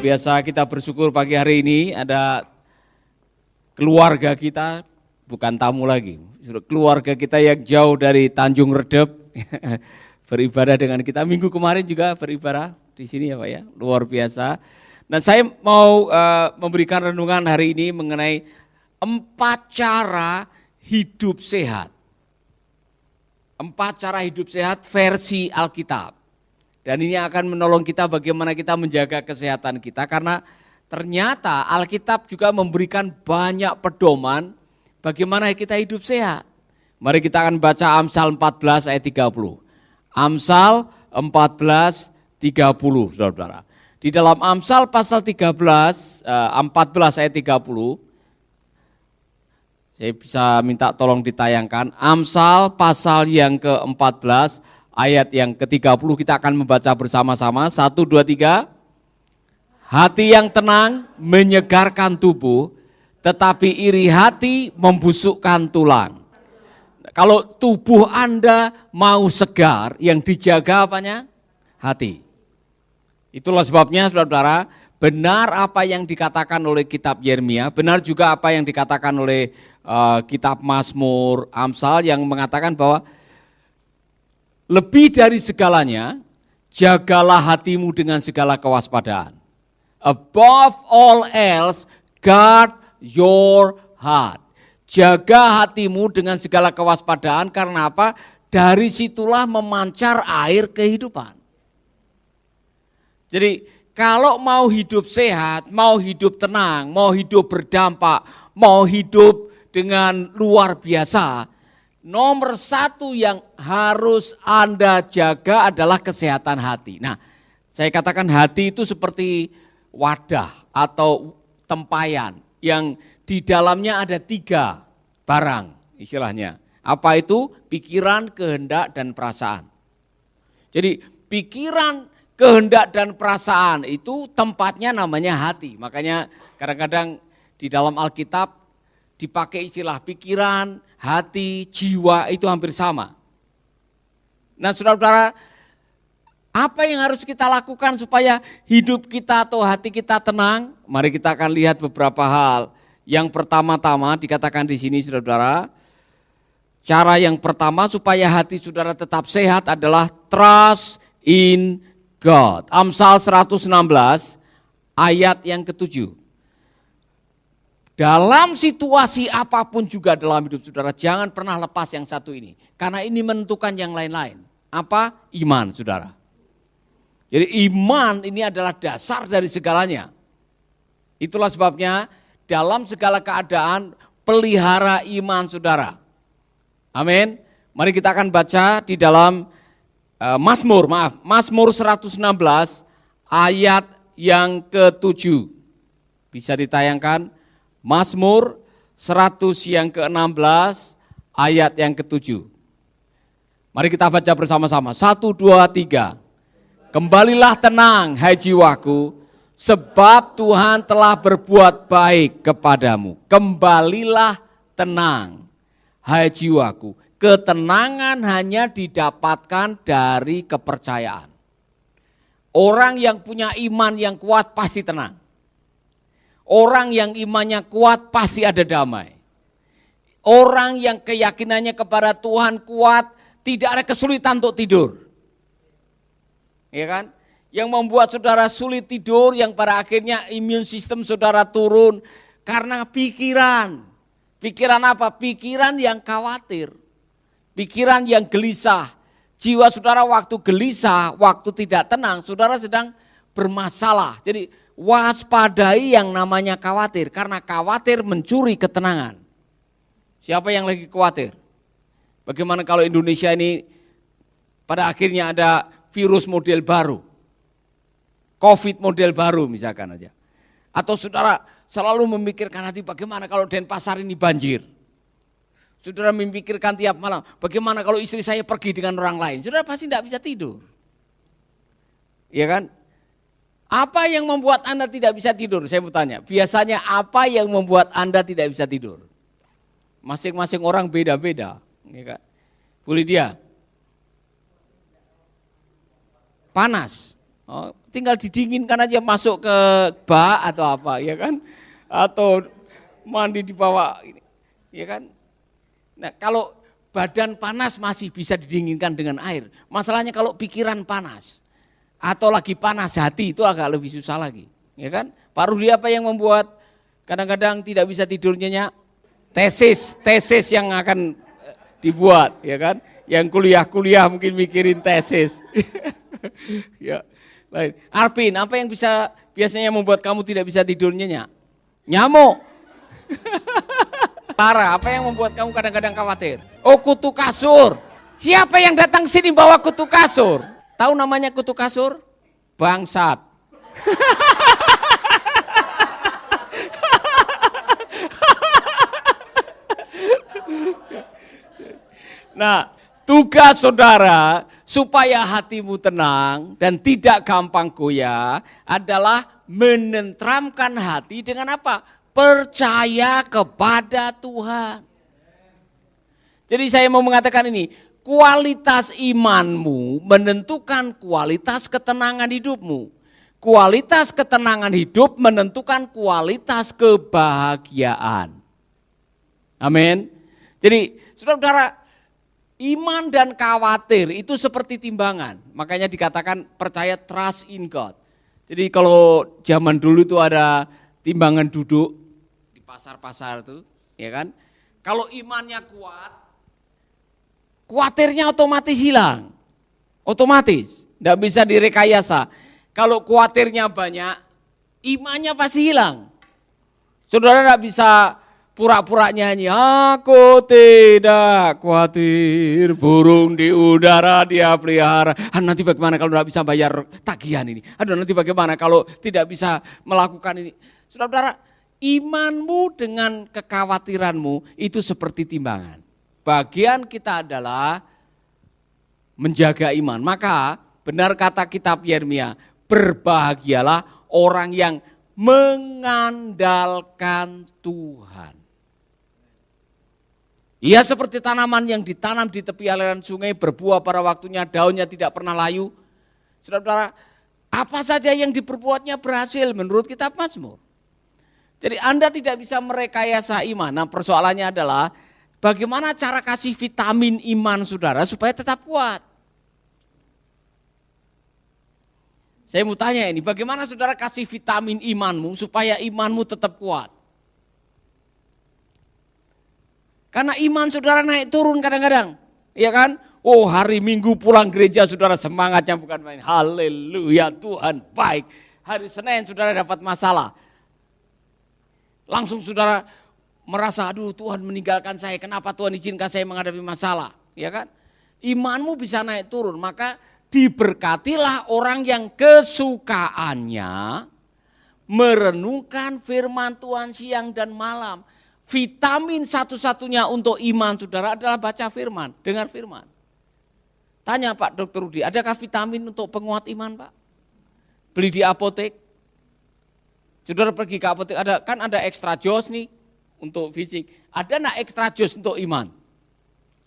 biasa kita bersyukur pagi hari ini ada keluarga kita, bukan tamu lagi, keluarga kita yang jauh dari Tanjung Redep beribadah dengan kita. Minggu kemarin juga beribadah di sini ya Pak ya, luar biasa. Nah saya mau memberikan renungan hari ini mengenai 4 cara hidup sehat. 4 cara hidup sehat versi Alkitab. Dan ini akan menolong kita bagaimana kita menjaga kesehatan kita, karena ternyata Alkitab juga memberikan banyak pedoman bagaimana kita hidup sehat. Mari kita akan baca Amsal 14 ayat 30. Amsal 14, 30 saudara-saudara. Di dalam Amsal pasal 14 ayat 30, saya bisa minta tolong ditayangkan, Amsal pasal yang ke-14 ayat yang ke-30 kita akan membaca bersama-sama. 1, 2, 3. Hati yang tenang menyegarkan tubuh, tetapi iri hati membusukkan tulang. Kalau tubuh Anda mau segar, yang dijaga apanya? Hati. Itulah sebabnya saudara-saudara, benar apa yang dikatakan oleh kitab Yeremia, benar juga apa yang dikatakan oleh kitab Mazmur, Amsal yang mengatakan bahwa lebih dari segalanya, jagalah hatimu dengan segala kewaspadaan. Above all else, guard your heart. Jaga hatimu dengan segala kewaspadaan, karena apa? Dari situlah memancar air kehidupan. Jadi kalau mau hidup sehat, mau hidup tenang, mau hidup berdampak, mau hidup dengan luar biasa, nomor 1 yang harus Anda jaga adalah kesehatan hati. Nah, saya katakan hati itu seperti wadah atau tempayan yang di dalamnya ada 3 barang istilahnya. Apa itu? Pikiran, kehendak, dan perasaan. Jadi pikiran, kehendak, dan perasaan itu tempatnya namanya hati. Makanya kadang-kadang di dalam Alkitab dipakai istilah pikiran, hati, jiwa, itu hampir sama. Nah saudara-saudara, apa yang harus kita lakukan supaya hidup kita atau hati kita tenang? Mari kita akan lihat beberapa hal. Yang pertama-tama dikatakan di sini saudara-saudara, cara yang pertama supaya hati saudara tetap sehat adalah trust in God. Amsal 116 ayat yang ke-7. Dalam situasi apapun juga dalam hidup saudara, jangan pernah lepas yang satu ini. Karena ini menentukan yang lain-lain. Apa? Iman saudara. Jadi iman ini adalah dasar dari segalanya. Itulah sebabnya dalam segala keadaan pelihara iman saudara. Amin. Mari kita akan baca di dalam Mazmur 116 ayat yang ke-7. Bisa ditayangkan? Mazmur 100 yang ke-16 ayat yang ke-7. Mari kita baca bersama-sama. 1, 2, 3. Kembalilah tenang hai jiwaku, sebab Tuhan telah berbuat baik kepadamu. Kembalilah tenang hai jiwaku. Ketenangan hanya didapatkan dari kepercayaan. Orang yang punya iman yang kuat pasti tenang. Orang yang imannya kuat pasti ada damai. Orang yang keyakinannya kepada Tuhan kuat, tidak ada kesulitan untuk tidur. Ya kan? Yang membuat saudara sulit tidur, yang pada akhirnya imun sistem saudara turun karena pikiran. Pikiran apa? Pikiran yang khawatir. Pikiran yang gelisah. Jiwa saudara waktu gelisah, waktu tidak tenang, saudara sedang bermasalah. Jadi waspadai yang namanya khawatir, karena khawatir mencuri ketenangan. Siapa yang lagi khawatir? Bagaimana kalau Indonesia ini pada akhirnya ada virus model baru, COVID model baru misalkan aja. Atau saudara selalu memikirkan hati bagaimana kalau Denpasar ini banjir. Saudara memikirkan tiap malam, bagaimana kalau istri saya pergi dengan orang lain. Saudara pasti tidak bisa tidur. Iya kan? Apa yang membuat Anda tidak bisa tidur? Saya mau tanya, biasanya apa yang membuat Anda tidak bisa tidur? Masing-masing orang beda-beda. Ya kan? Bu Lydia? Panas. Oh, tinggal didinginkan aja masuk ke bak atau apa, ya kan? Atau mandi di bawah, ya kan? Nah, kalau badan panas masih bisa didinginkan dengan air. Masalahnya kalau pikiran panas atau lagi panas hati itu agak lebih susah lagi, ya kan? Pak Rudi, apa yang membuat kadang-kadang tidak bisa tidur nyenyak? Tesis yang akan dibuat, ya kan? Yang kuliah mungkin mikirin tesis. Ya. Lain. Arpin, apa yang biasanya membuat kamu tidak bisa tidur nyenyak? Nyamuk. Tara, apa yang membuat kamu kadang-kadang khawatir? Oh, kutu kasur. Siapa yang datang sini bawa kutu kasur? Tahu namanya kutu kasur? Bangsat. Nah, tugas saudara supaya hatimu tenang dan tidak gampang goyah adalah menenteramkan hati dengan apa? Percaya kepada Tuhan. Jadi saya mau mengatakan ini, kualitas imanmu menentukan kualitas ketenangan hidupmu. Kualitas ketenangan hidup menentukan kualitas kebahagiaan. Amin. Jadi saudara-saudara, iman dan khawatir itu seperti timbangan. Makanya dikatakan percaya, trust in God. Jadi kalau zaman dulu itu ada timbangan duduk di pasar-pasar itu, ya kan? Kalau imannya kuat, khawatirnya otomatis hilang. Otomatis, enggak bisa direkayasa. Kalau khawatirnya banyak, imannya pasti hilang. Saudara enggak bisa pura-pura nyanyi, aku tidak khawatir, burung di udara dia pelihara. Nanti bagaimana kalau tidak bisa bayar tagihan ini? Aduh, nanti bagaimana kalau tidak bisa melakukan ini? Saudara-saudara, imanmu dengan kekhawatiranmu itu seperti timbangan. Bagian kita adalah menjaga iman. Maka benar kata kitab Yeremia, berbahagialah orang yang mengandalkan Tuhan. Ia seperti tanaman yang ditanam di tepi aliran sungai, berbuah pada waktunya, daunnya tidak pernah layu. Saudara-saudara, apa saja yang diperbuatnya berhasil menurut kitab Mazmur. Jadi Anda tidak bisa merekayasa iman. Nah, persoalannya adalah bagaimana cara kasih vitamin iman saudara supaya tetap kuat. Saya mau tanya ini, bagaimana saudara kasih vitamin imanmu supaya imanmu tetap kuat? Karena iman saudara naik turun kadang-kadang, ya kan? Oh, hari Minggu pulang gereja saudara semangatnya bukan main. Haleluya, Tuhan baik. Hari Senin saudara dapat masalah. Langsung saudara merasa, aduh Tuhan meninggalkan saya, kenapa Tuhan izinkan saya menghadapi masalah, ya kan? Imanmu bisa naik turun, maka diberkatilah orang yang kesukaannya merenungkan firman Tuhan siang dan malam. Vitamin satu-satunya untuk iman saudara adalah baca firman, dengar firman. Tanya Pak Dr. Rudi, adakah vitamin untuk penguat iman Pak? Beli di apotek. Saudara pergi ke apotek, ada extra jos nih untuk fisik. Ada enggak extra jos untuk iman?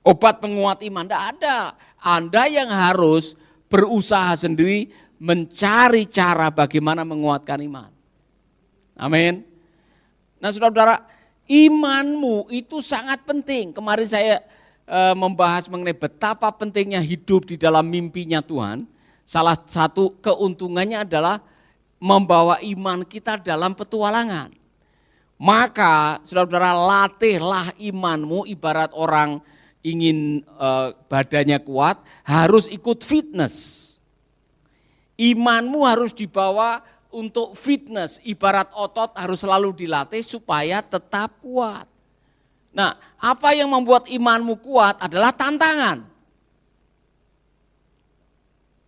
Obat penguat iman, enggak ada. Anda yang harus berusaha sendiri mencari cara bagaimana menguatkan iman. Amin. Nah saudara-saudara, imanmu itu sangat penting. Kemarin saya membahas mengenai betapa pentingnya hidup di dalam mimpinya Tuhan. Salah satu keuntungannya adalah membawa iman kita dalam petualangan. Maka saudara-saudara, latihlah imanmu ibarat orang ingin badannya kuat, harus ikut fitness. Imanmu harus dibawa untuk fitness, ibarat otot harus selalu dilatih supaya tetap kuat. Nah, apa yang membuat imanmu kuat adalah tantangan.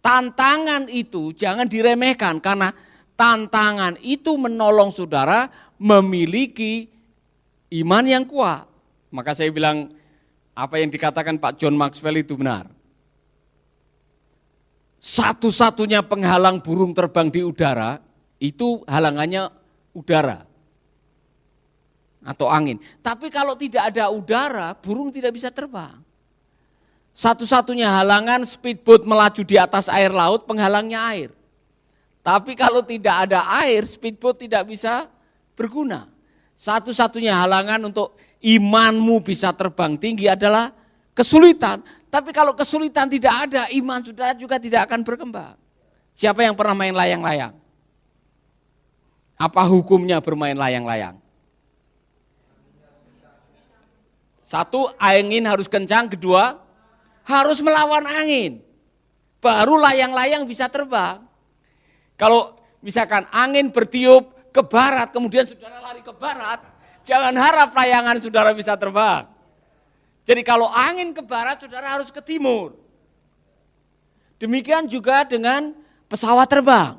Tantangan itu jangan diremehkan karena tantangan itu menolong saudara memiliki iman yang kuat. Maka saya bilang apa yang dikatakan Pak John Maxwell itu benar. Satu-satunya penghalang burung terbang di udara itu halangannya udara atau angin. Tapi kalau tidak ada udara, burung tidak bisa terbang. Satu-satunya halangan speedboat melaju di atas air laut, penghalangnya air. Tapi kalau tidak ada air, speedboat tidak bisa berguna. Satu-satunya halangan untuk imanmu bisa terbang tinggi adalah kesulitan. Tapi kalau kesulitan tidak ada, iman saudara juga tidak akan berkembang. Siapa yang pernah main layang-layang? Apa hukumnya bermain layang-layang? Satu, angin harus kencang. Kedua, harus melawan angin. Baru layang-layang bisa terbang. Kalau misalkan angin bertiup ke barat, kemudian saudara lari ke barat, jangan harap layangan saudara bisa terbang. Jadi kalau angin ke barat, saudara harus ke timur. Demikian juga dengan pesawat terbang.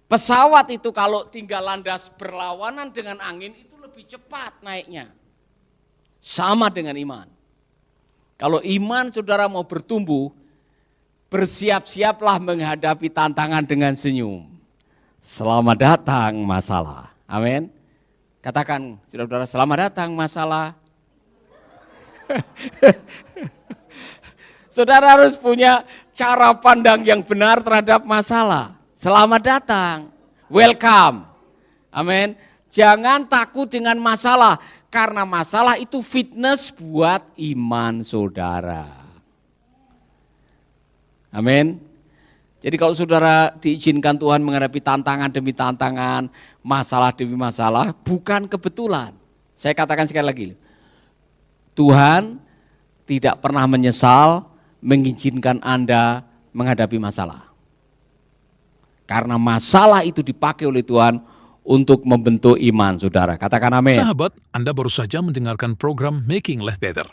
Pesawat itu kalau tinggal landas berlawanan dengan angin itu lebih cepat naiknya. Sama dengan iman. Kalau iman saudara mau bertumbuh, bersiap-siaplah menghadapi tantangan dengan senyum. Selamat datang masalah. Amin. Katakan saudara-saudara, selamat datang masalah. Saudara harus punya cara pandang yang benar terhadap masalah. Selamat datang, welcome. Amin. Jangan takut dengan masalah, karena masalah itu fitness buat iman saudara. Amin. Jadi kalau saudara diizinkan Tuhan menghadapi tantangan demi tantangan, masalah demi masalah, bukan kebetulan. Saya katakan sekali lagi, Tuhan tidak pernah menyesal mengizinkan Anda menghadapi masalah. Karena masalah itu dipakai oleh Tuhan untuk membentuk iman saudara. Katakan amin. Sahabat, Anda baru saja mendengarkan program Making Life Better.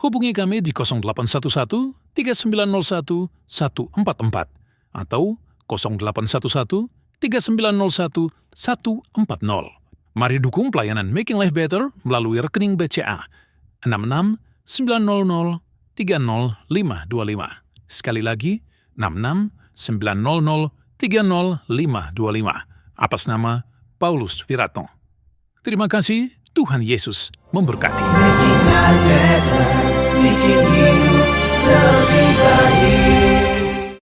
Hubungi kami di 0811 3901 144 atau 0811 3901 140. Mari dukung pelayanan Making Life Better melalui rekening BCA 66 900 30525. Sekali lagi, 66 900 30525 atas nama Paulus Wiratno. Terima kasih, Tuhan Yesus memberkati. Making life better, bikin hidup lebih baik.